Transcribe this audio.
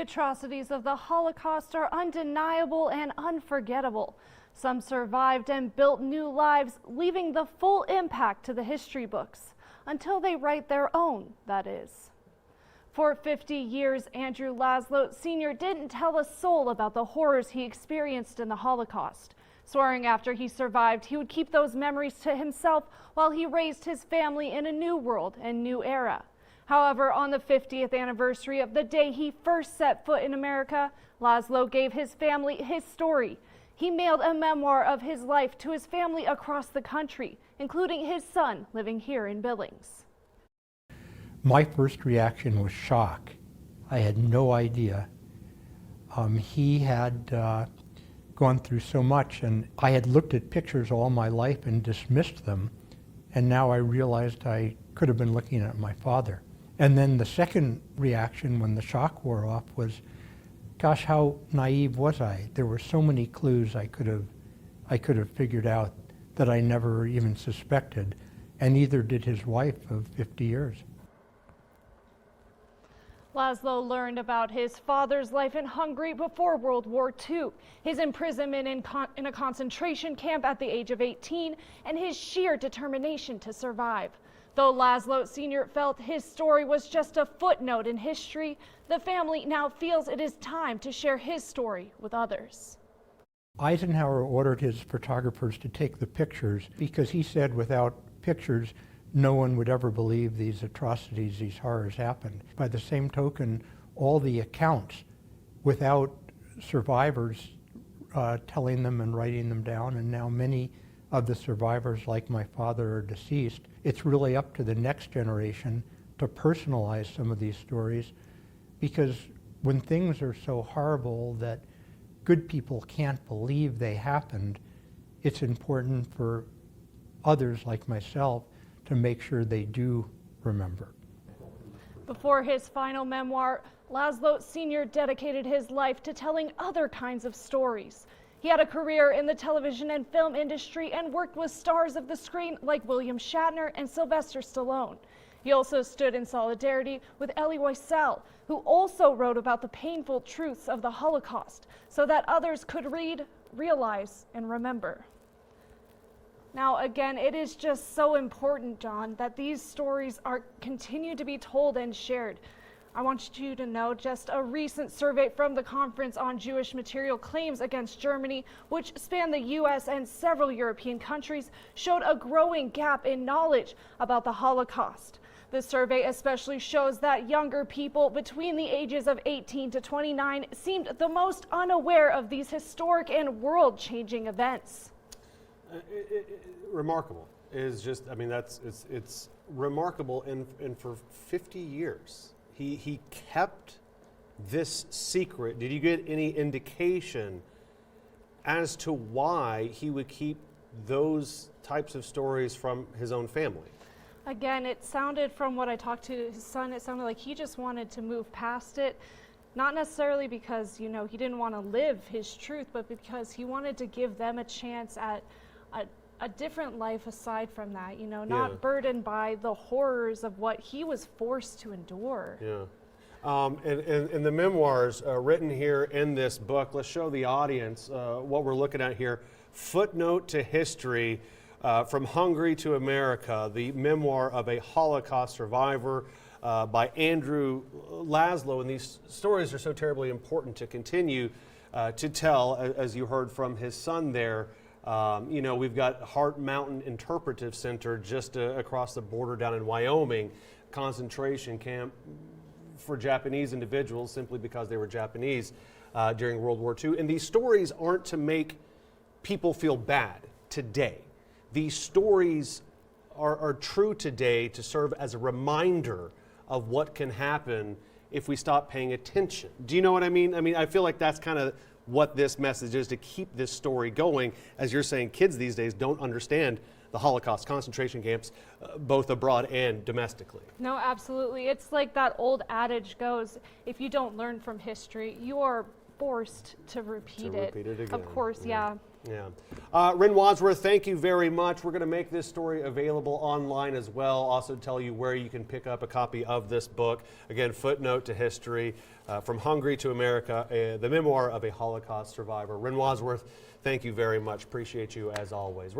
atrocities of the Holocaust are undeniable and unforgettable. Some survived and built new lives, leaving the full impact to the history books, until they write their own, that is. For 50 years, Andrew Lazlo Sr. didn't tell a soul about the horrors he experienced in the Holocaust, swearing after he survived he would keep those memories to himself while he raised his family in a new world and new era. However, on the 50th anniversary of the day he first set foot in America, Lazlo gave his family his story. He mailed a memoir of his life to his family across the country, including his son living here in Billings. My first reaction was shock. I had no idea. He had gone through so much, and I had looked at pictures all my life and dismissed them, and now I realized I could have been looking at my father. And then the second reaction when the shock wore off was, gosh, how naive was I? There were so many clues I could have figured out that I never even suspected, and neither did his wife of 50 years. Lazlo learned about his father's life in Hungary before World War II, his imprisonment in a concentration camp at the age of 18, and his sheer determination to survive. Though Lazlo Sr. felt his story was just a footnote in history, the family now feels it is time to share his story with others. Eisenhower ordered his photographers to take the pictures because he said without pictures, no one would ever believe these atrocities, these horrors happened. By the same token, all the accounts without survivors telling them and writing them down, and now many of the survivors, like my father, are deceased. It's really up to the next generation to personalize some of these stories, because when things are so horrible that good people can't believe they happened, it's important for others like myself to make sure they do remember. Before his final memoir, Lazlo Sr. dedicated his life to telling other kinds of stories. He had a career in the television and film industry and worked with stars of the screen like William Shatner and Sylvester Stallone. He also stood in solidarity with Elie Wiesel, who also wrote about the painful truths of the Holocaust so that others could read, realize, and remember. Now, again, it is just so important, John, that these stories continue to be told and shared. I want you to know just a recent survey from the Conference on Jewish Material Claims Against Germany, which spanned the U.S. and several European countries, showed a growing gap in knowledge about the Holocaust. The survey especially shows that younger people between the ages of 18 to 29 seemed the most unaware of these historic and world-changing events. Remarkable is just, I mean, it's remarkable, and for 50 years. He kept this secret. Did you get any indication as to why he would keep those types of stories from his own family? Again, it sounded, from what I talked to his son, it sounded like he just wanted to move past it. Not necessarily because, he didn't want to live his truth, but because he wanted to give them a chance at a different life aside from that, not burdened by the horrors of what he was forced to endure. Yeah. And the memoirs written here in this book, let's show the audience what we're looking at here. Footnote to History, From Hungary to America, the memoir of a Holocaust survivor by Andrew Lazlo. And these stories are so terribly important to continue to tell, as you heard from his son there. We've got Heart Mountain Interpretive Center just across the border down in Wyoming, concentration camp for Japanese individuals simply because they were Japanese during World War II. And these stories aren't to make people feel bad today. These stories are true today to serve as a reminder of what can happen if we stop paying attention. Do you know what I mean? I mean, I feel like that's kind of what this message is, to keep this story going. As you're saying, kids these days don't understand the Holocaust, concentration camps, both abroad and domestically. No, absolutely. It's like that old adage goes, if you don't learn from history, you are forced to repeat it. Again. Of course, yeah. Yeah. Ren Wadsworth, thank you very much. We're going to make this story available online as well. Also tell you where you can pick up a copy of this book. Again, Footnote to History, From Hungary to America, the memoir of a Holocaust survivor. Ren Wadsworth, thank you very much. Appreciate you as always.